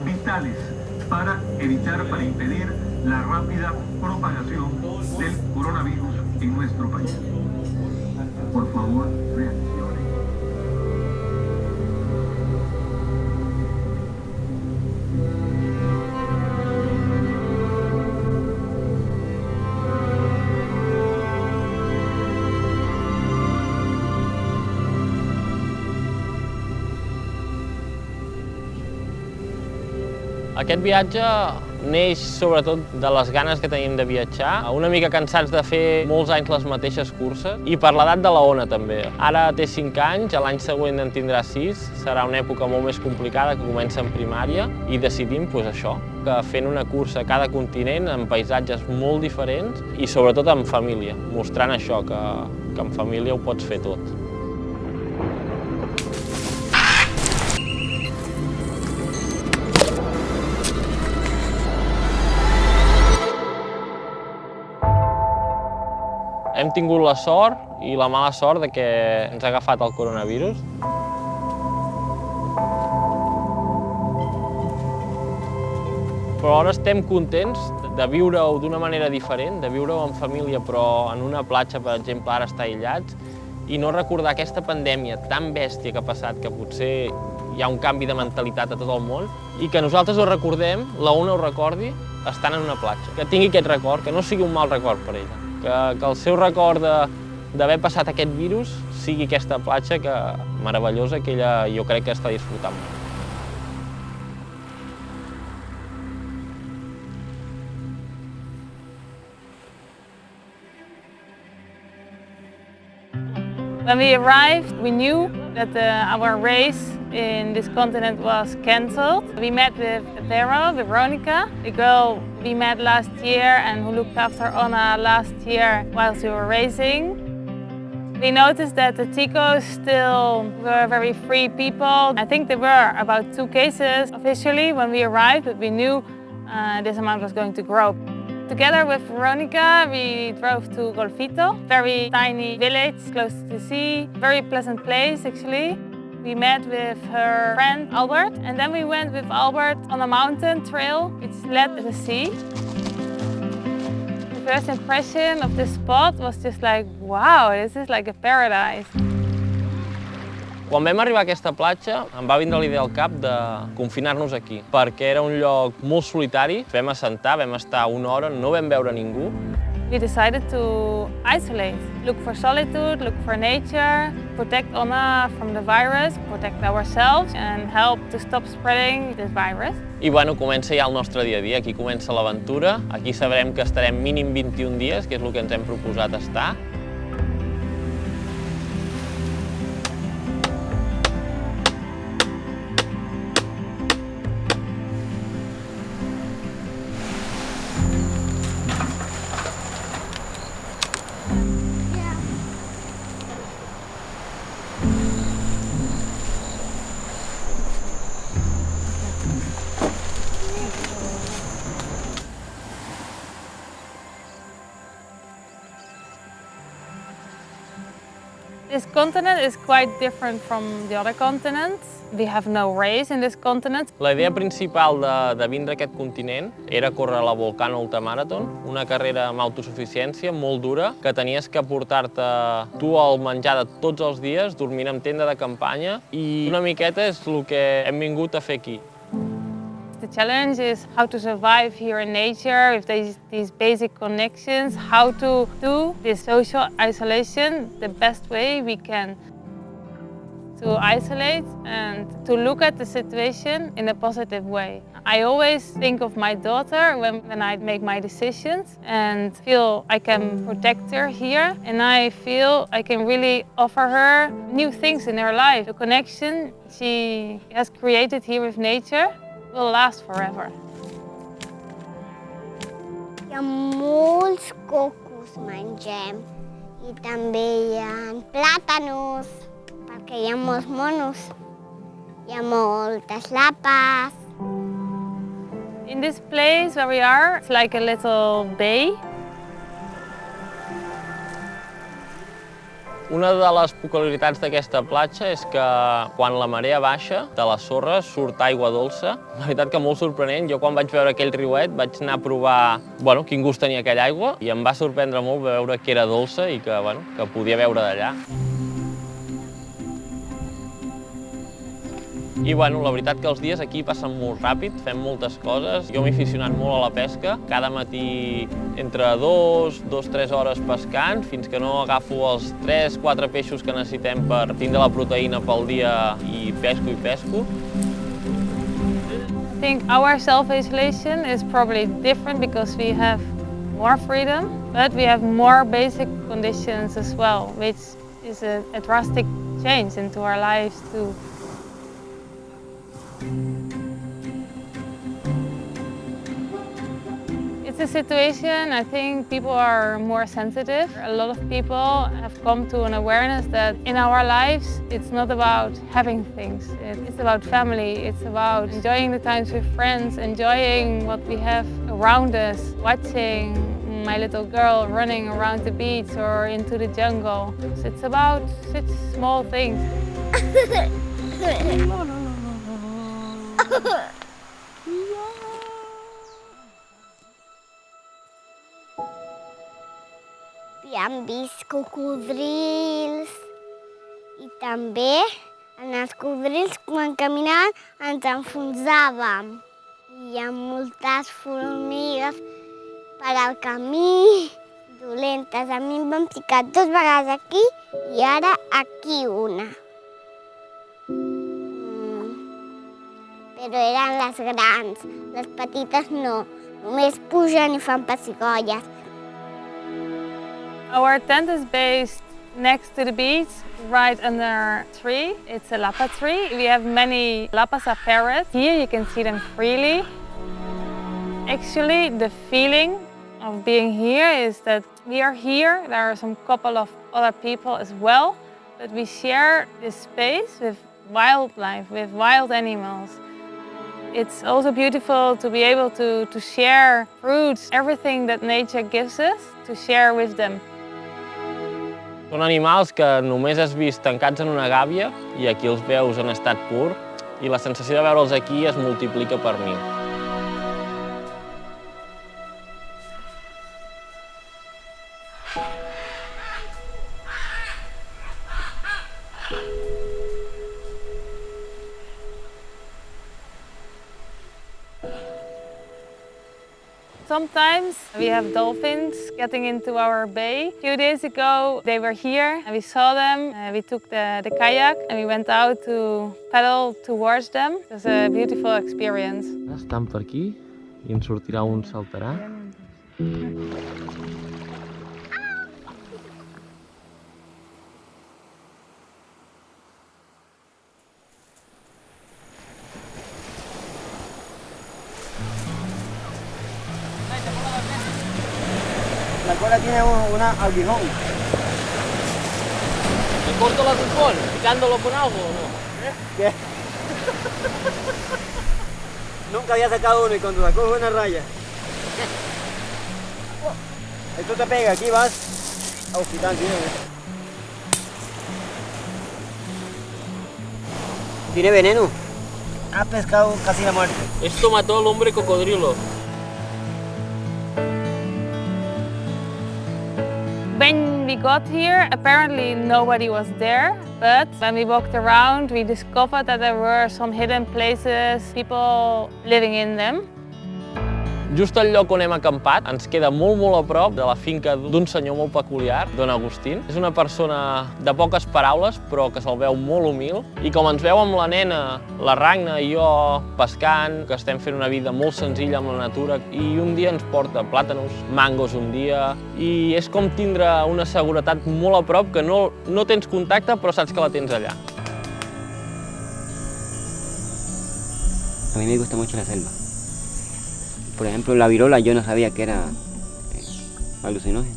vitales para impedir la rápida propagación del coronavirus en nuestro país. Por favor, reaccionen. Aquest viatge neix sobretot de les ganes que tenim de viatjar, una mica cansats de fer molts anys les mateixes curses i per l'edat de la Ona també. Ara té 5 anys, l'any següent en tindrà 6, serà una època molt més complicada que comença en primària i decidim això, que fent una cursa a cada continent amb paisatges molt diferents i sobretot en família, mostrant això, que en família ho pots fer tot. Hem tingut la sort i la mala sort que ens ha agafat el coronavirus. Però ara estem contents de viure-ho d'una manera diferent, de viure-ho en família, però en una platja, per exemple, ara estar aïllats, i no recordar aquesta pandèmia tan bèstia que ha passat, que potser hi ha un canvi de mentalitat a tot el món, i que nosaltres ho recordem, la Ona ho recordi, estant en una platja. Que tingui aquest record, que no sigui un mal record per ella. Que el seu record d'haver passat aquest virus sigui aquesta platja meravellosa que ella jo crec que està disfrutant molt. When we arrived, we knew that our race in this continent was cancelled. We met with Veronica, the girl we met last year and who looked after Ona last year whilst we were racing. We noticed that the Ticos still were very free people. I think there were about 2 cases officially when we arrived, but we knew this amount was going to grow. Together with Veronica, we drove to Golfito, very tiny village close to the sea, very pleasant place actually. We met with her friend Albert, and then we went with Albert on a mountain trail which led to the sea. The first impression of this spot was just like, wow, this is like a paradise. Quan vam arribar a aquesta platja, em va vindre la idea al cap de confinar-nos aquí, perquè era un lloc molt solitari. Vam assentar, vam estar 1 hora, no vam veure ningú. We decided to isolate, look for solitude, look for nature, protect Ona from the virus, protect ourselves and help to stop spreading this virus. I bueno, comença ja el nostre dia a dia, aquí comença l'aventura. Aquí sabrem que estarem mínim 21 dies, que és el que ens hem proposat estar. This continent is quite different from the other continents. We have no race in this continent. La idea principal de vindre a aquest continent era córrer la Volcano Ultramarathon, una carrera amb autosuficiència molt dura, que tenies que portar-te tu el menjar de tots els dies, dormint en tenda de campanya, i una miqueta és el que hem vingut a fer aquí. The challenge is how to survive here in nature with these basic connections, how to do this social isolation the best way we can. To isolate and to look at the situation in a positive way. I always think of my daughter when I make my decisions and feel I can protect her here, and I feel I can really offer her new things in her life. The connection she has created here with nature will last forever. Hi ha molts cocos mengem i també hi ha plàtanos perquè hi ha molts monos. Hi ha moltes lapes. In this place where we are, it's like a little bay. Una de les peculiaritats d'aquesta platja és que quan la marea baixa, de les sorres surt aigua dolça. La veritat que molt sorprenent. Jo quan vaig veure aquell riuet vaig anar a provar quin gust tenia aquella aigua i em va sorprendre molt veure que era dolça i que podia beure d'allà. I la veritat que els dies aquí passen molt ràpid, fem moltes coses. Jo m'he aficionat molt a la pesca. Cada matí entre 2-3 hores pescant, fins que no agafo els 3-4 peixos que necessitem per tindre la proteïna pel dia i pesco. I think our self-isolation is probably different because we have more freedom, but we have more basic conditions as well, which is a drastic change into our lives too. It's a situation, I think people are more sensitive. A lot of people have come to an awareness that in our lives it's not about having things. It's about family, it's about enjoying the times with friends, enjoying what we have around us, watching my little girl running around the beach or into the jungle. It's about such small things. Hem vist cocodrils i també en els cocodrils quan caminàvem ens enfonsàvem. Hi ha moltes formigues per al camí, dolentes. A mi em van picar 2 vegades aquí i ara aquí una. Però eren les grans, les petites no, només pugen i fan pessigolles. Our tent is based next to the beach, right under a tree. It's a lapa tree. We have many lapasa parrots. Here you can see them freely. Actually, the feeling of being here is that we are here. There are some couple of other people as well, but we share this space with wildlife, with wild animals. It's also beautiful to be able to share fruits, everything that nature gives us, to share with them. Són animals que només has vist tancats en una gàbia i aquí els veus en estat pur i la sensació de veure'ls aquí es multiplica per 1000. Sometimes we have dolphins getting into our bay. A few days ago they were here and we saw them. We took the kayak and we went out to paddle towards them. It was a beautiful experience. Estan per aquí i en sortirà un saltarà. La cola tiene un aguijón. ¿Le corto la cupón picándolo con algo o no? ¿Qué? Nunca había sacado uno y cuando sacó una raya. Esto te pega, aquí vas a hospital. ¿Tiene veneno? Ha pescado casi la muerte. Esto mató al hombre cocodrilo. When we got here, apparently nobody was there, but when we walked around, we discovered that there were some hidden places, people living in them. Just al lloc on hem acampat ens queda molt a prop de la finca d'un senyor molt peculiar, don Agustín. És una persona de poques paraules, però que se'l veu molt humil. I com ens veu amb la nena, la Ragna i jo pescant, que estem fent una vida molt senzilla amb la natura, i un dia ens porta plàtanos, mangos un dia, i és com tindre una seguretat molt a prop, que no tens contacte, però saps que la tens allà. A mí me gusta mucho la selva. Por ejemplo, la virola yo no sabía que era alucinógeno.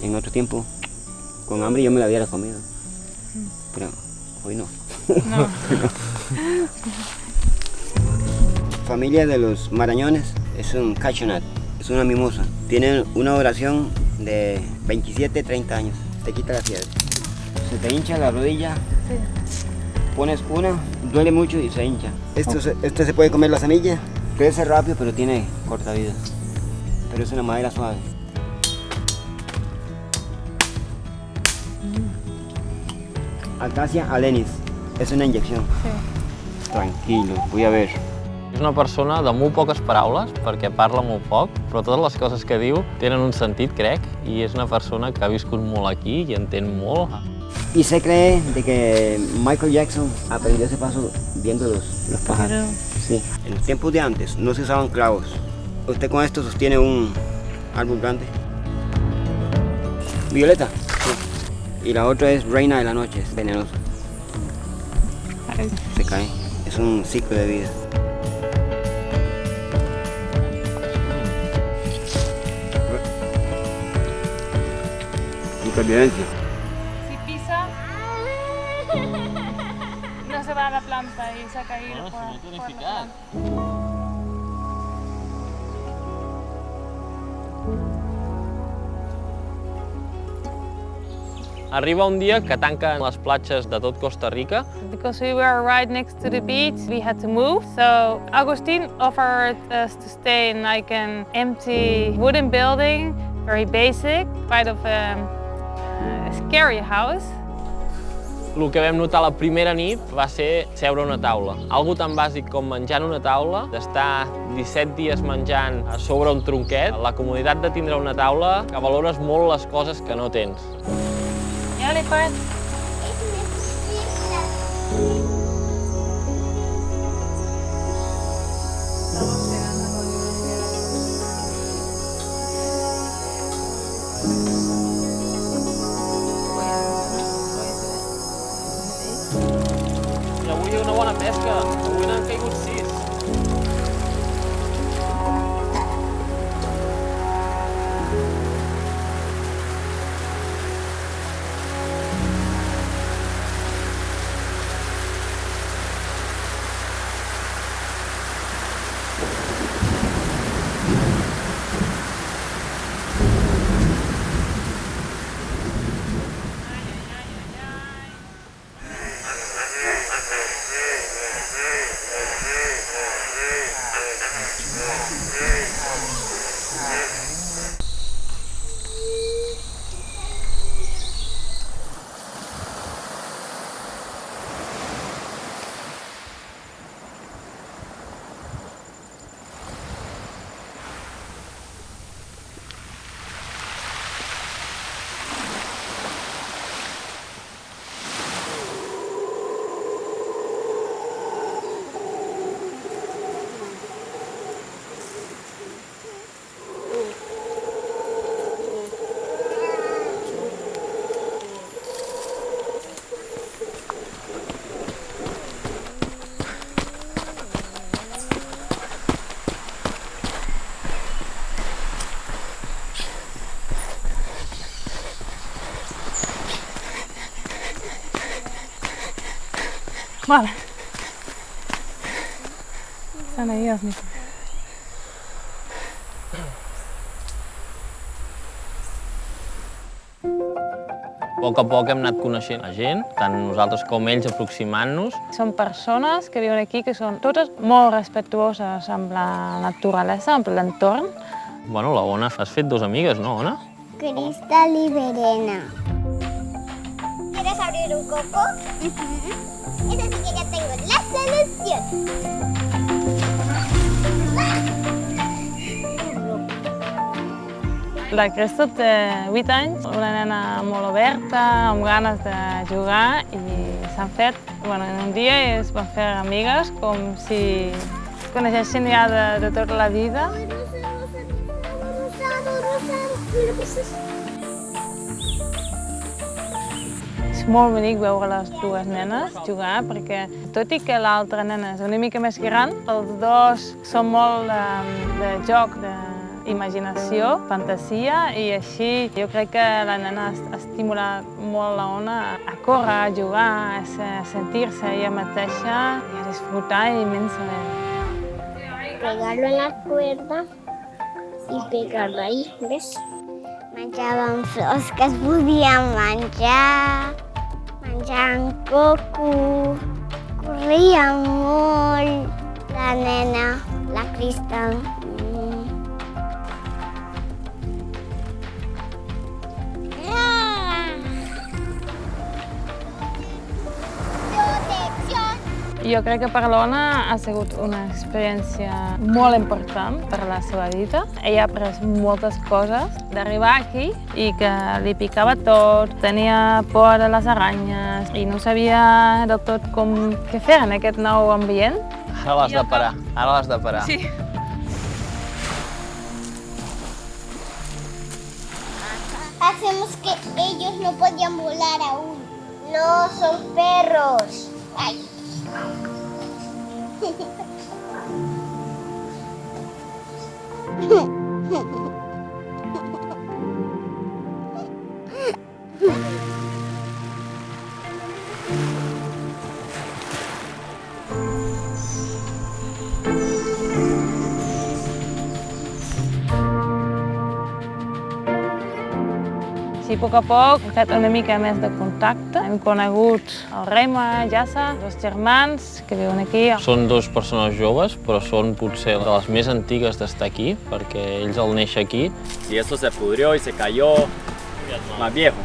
En otro tiempo, con hambre yo me la hubiera comido. Pero hoy no. No. Familia de los marañones es un cachonat, es una mimosa. Tienen una duración de 27-30 años. te quita la fiebre. Se te hincha la rodilla, pones una, duele mucho y se hincha. Este se puede comer la semilla, crece rápido pero tiene corta vida. Pero es una madera suave. Acacia alenis, és una injecció. Sí. Tranquilo, vull a ver. És una persona de molt poques paraules, perquè parla molt poc, però totes les coses que diu tenen un sentit, crec, i és una persona que ha viscut molt aquí i entén molt. Y se cree de que Michael Jackson aprendió ese paso viendo los pájaros. Sí. En los tiempos de antes no se usaban clavos. Usted con esto sostiene un árbol grande. Violeta. Sí. Y la otra es reina de la noche, es venenosa. Se cae. Es un ciclo de vida. Supervivencia. Si pisa, no se va a la planta y se ha caído por la planta. Arriba un dia que tanquen les platges de tot Costa Rica. Because we were right next to the beach, we had to move. So Agustin offered us to stay in like an empty wooden building, very basic, quite of a scary house. El que vam notar la primera nit va ser seure a una taula. Algo tan bàsic com menjar en una taula, d'estar 17 dies menjant a sobre un tronquet, la comoditat de tindre una taula que valores molt les coses que no tens. Ja, Leopard. I avui una bona pesca. Avui n'han caigut 6. Vale. Estan ahí els micros. A poc a poc hem anat coneixent la gent, tant nosaltres com ells aproximant-nos. Són persones que viuen aquí que són totes molt respectuoses amb la naturalesa, amb l'entorn. Bueno, la Ona, has fet 2 amigues, no, Ona? Cristal y Verena. ¿Quieres abrir un coco? Esa sí que ya tengo la solución. La Crystal té 8 anys, una nena molt oberta, amb ganes de jugar i s'han fet, en un dia es van fer amigues com si es coneixessin ja de tota la vida. És molt bonic veure les dues nenes jugar perquè, tot i que l'altra nena és una mica més gran, els dos són molt de joc, d'imaginació, fantasia, i així jo crec que la nena ha estimulat molt la Ona a córrer, a jugar, a sentir-se ella mateixa i a disfrutar immensament. Pegarlo en la cuerda y pegarlo ahí, ¿ves? Menjàvem flors que es podien menjar, menjàvem coco, corríem molt, la nena, la Crystal. Jo crec que per l'Ona ha sigut una experiència molt important per la seva vida. Ella ha après moltes coses d'arribar aquí i que li picava tot, tenia por de les aranyes i no sabia del tot què fer en aquest nou ambient. Ara l'has de parar, ara l'has de parar. Sí. Hacemos que ellos no podían volar aún. No, son perros. Ay. Sí, a poc hem fet una mica més de contacte. Hem conegut el Rema, Yassa, els germans que viuen aquí. Són dues persones joves, però són potser de les més antigues d'estar aquí, perquè ells al néixer aquí. Y eso se pudrió y se cayó, más viejo.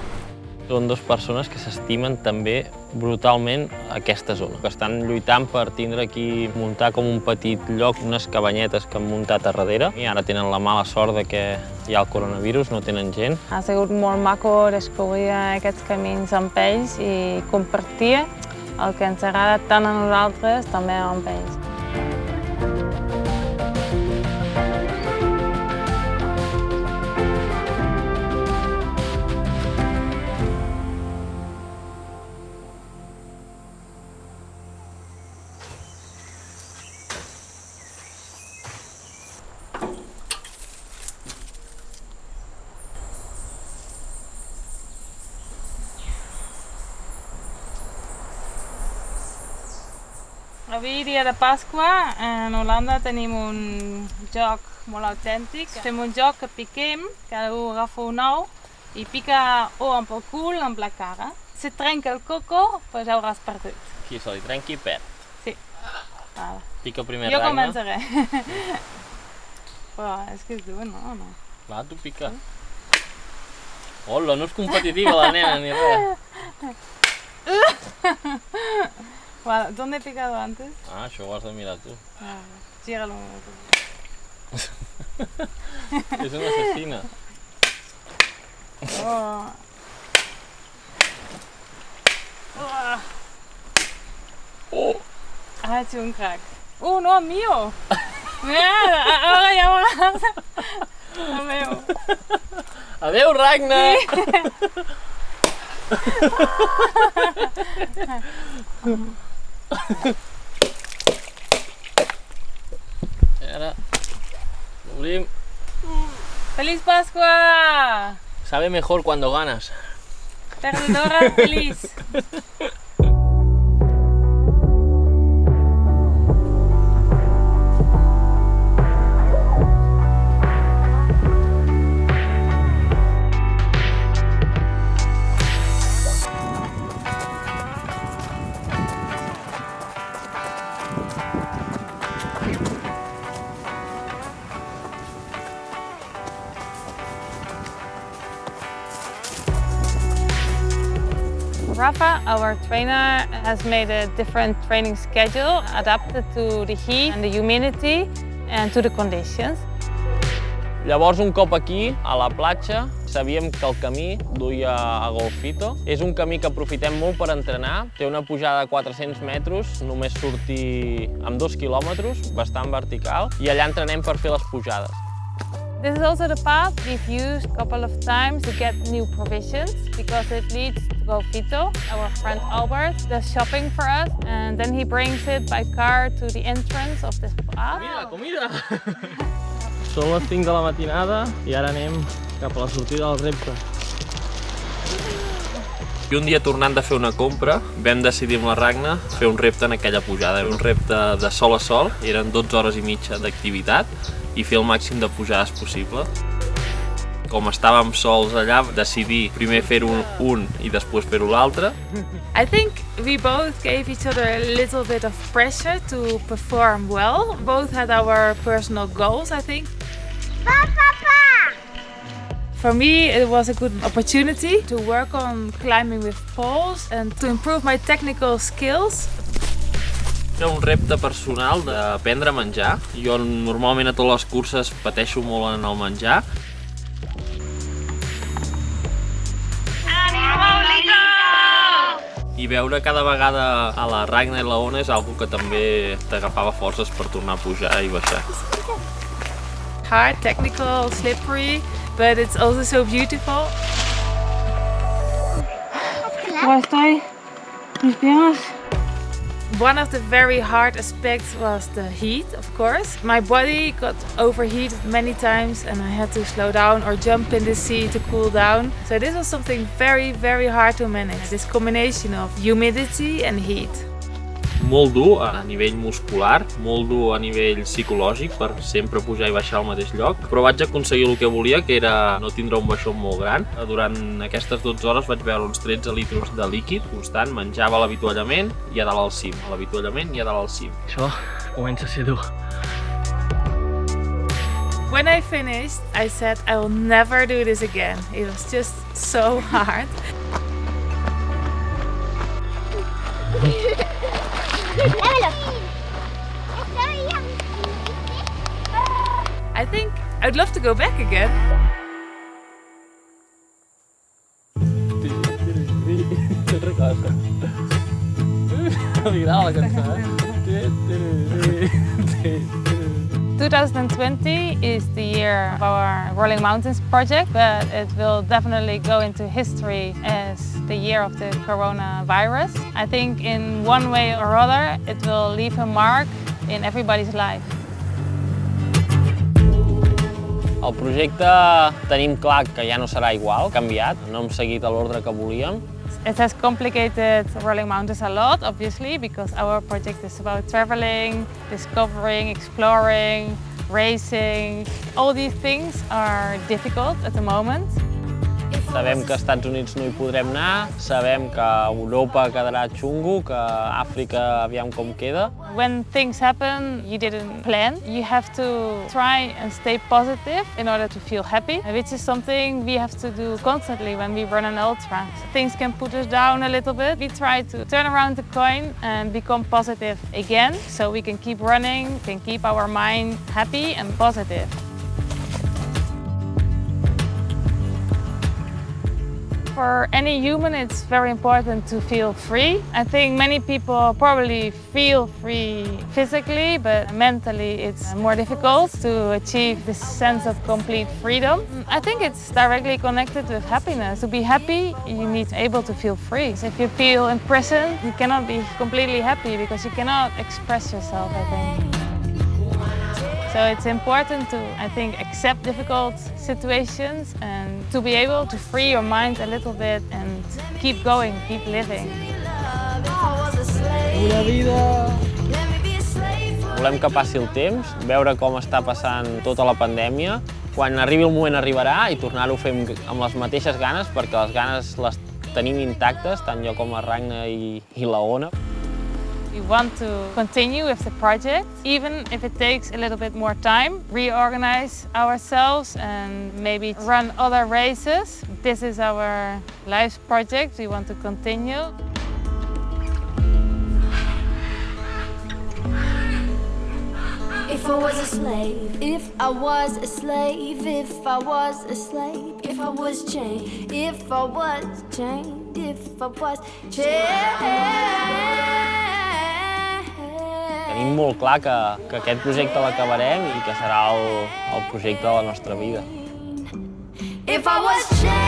Són dues persones que s'estimen també brutalment aquesta zona, que estan lluitant per tindre aquí, muntar com un petit lloc, unes cabanyetes que han muntat a darrere, i ara tenen la mala sort de que hi ha el coronavirus, no tenen gent. Ha sigut molt maco descobrir aquests camins amb ells i compartir el que ens agrada tant a nosaltres, també amb ells. Avui, dia de Pasqua, en Holanda tenim un joc molt autèntic. Fem un joc que piquem, cada un agafa un ou i pica o amb el cul o amb la cara. Si et trenca el coco, doncs hauràs perdut. Qui se li trenqui perd. Sí. Vale. Pica el primer Jo Ragnar. començaré. Però és que és dur, no? Va, tu pica. Hola, no és competitiva la nena ni res. Vale, ¿dónde he picado antes? Ah, això ho has de mirar tu. Gíralo un momento. És una assassina. Oh. Oh! Ha hecho un crack. No, mío. Mira, ahora ya verás. Lo veo. Adéu, Ragnar! Ara, obrim. ¡Feliz Pascua! Sabe mejor cuando ganas. Perdedora feliz. Rafa, our trainer, has made a different training schedule adapted to the heat and the humidity and to the conditions. Llavors, un cop aquí, a la platja, sabíem que el camí duia a Golfito. És un camí que aprofitem molt per entrenar. Té una pujada de 400 metres, només sortir amb 2 quilòmetres, bastant vertical, i allà entrenem per fer les pujades. This is also the path we've used a couple of times to get new provisions because it leads to Golfito. Our friend Albert does shopping for us and then he brings it by car to the entrance of this path. Comida! Són les 5 de la matinada i ara anem cap a la sortida del repte. I un dia tornant de fer una compra vam decidir amb la Ragnar fer un repte en aquella pujada. Era un repte de sol a sol, eren 12 hores i mitja d'activitat i fer el màxim de pujades possible. Com estàvem sols allà, decidir primer fer-ho un i després fer-ho l'altre. I think we both gave each other a little bit of pressure to perform well. Both had our personal goals, I think. For me, it was a good opportunity to work on climbing with poles and to improve my technical skills. Era un repte personal d'aprendre a menjar. Jo normalment a totes les curses pateixo molt en el menjar. I veure cada vegada a la Ragna i la Ona és algo que també t'agafava forces per tornar a pujar i baixar. Hard, technical, slippery, but it's also so beautiful. ¿Cómo estoy? Mis piernas. One of the very hard aspects was the heat, of course. My body got overheated many times and I had to slow down or jump in the sea to cool down. So this was something very, very hard to manage, this combination of humidity and heat. Molt dur a nivell muscular, molt dur a nivell psicològic per sempre pujar i baixar al mateix lloc, però vaig aconseguir el que volia, que era no tindre un baixó molt gran. Durant aquestes 12 hores vaig beure uns 13 litres de líquid constant, menjava a l'avituallament i a dalt al cim, a l'avituallament i a dalt al cim. Això comença a ser dur. When I finished, I said I will never do this again. It was just so hard. I think I'd love to go back again. Altra cosa. M'agrada la cançó, 2020 is the year of our Rolling Mountains project, but it will definitely go into history as the year of the coronavirus. I think in one way or other it will leave a mark in everybody's life. El projecte tenim clar que ja no serà igual, canviat, no hem seguit l'ordre que volíem. It has complicated Rolling Mountains a lot, obviously, because our project is about traveling, discovering, exploring, racing. All these things are difficult at the moment. Sabem que als Estats Units no hi podrem anar, sabem que Europa quedarà xungo, que Àfrica aviam com queda. When things happen you didn't plan, you have to try and stay positive in order to feel happy, which is something we have to do constantly when we run an ultra. Things can put us down a little bit. We try to turn around the coin and become positive again, so we can keep running, can keep our mind happy and positive. For any human, it's very important to feel free. I think many people probably feel free physically, but mentally it's more difficult to achieve this sense of complete freedom. I think it's directly connected with happiness. To be happy, you need to be able to feel free. So if you feel imprisoned, you cannot be completely happy because you cannot express yourself, I think. So it's important to, I think, accept difficult situations and to be able to free your mind a little bit and keep going, keep living. Una vida! Volem que passi el temps, veure com està passant tota la pandèmia. Quan arribi el moment arribarà i tornar-ho a fer amb les mateixes ganes, perquè les ganes les tenim intactes, tant jo com la Ragna i la Ona. We want to continue with the project, even if it takes a little bit more time, reorganize ourselves and maybe run other races. This is our life's project, we want to continue. If I was a slave, if I was a slave, if I was a slave, if I was chained, if I was chained, if I was chained. Tenim molt clar que aquest projecte l'acabarem i que serà el projecte de la nostra vida. If I was chained.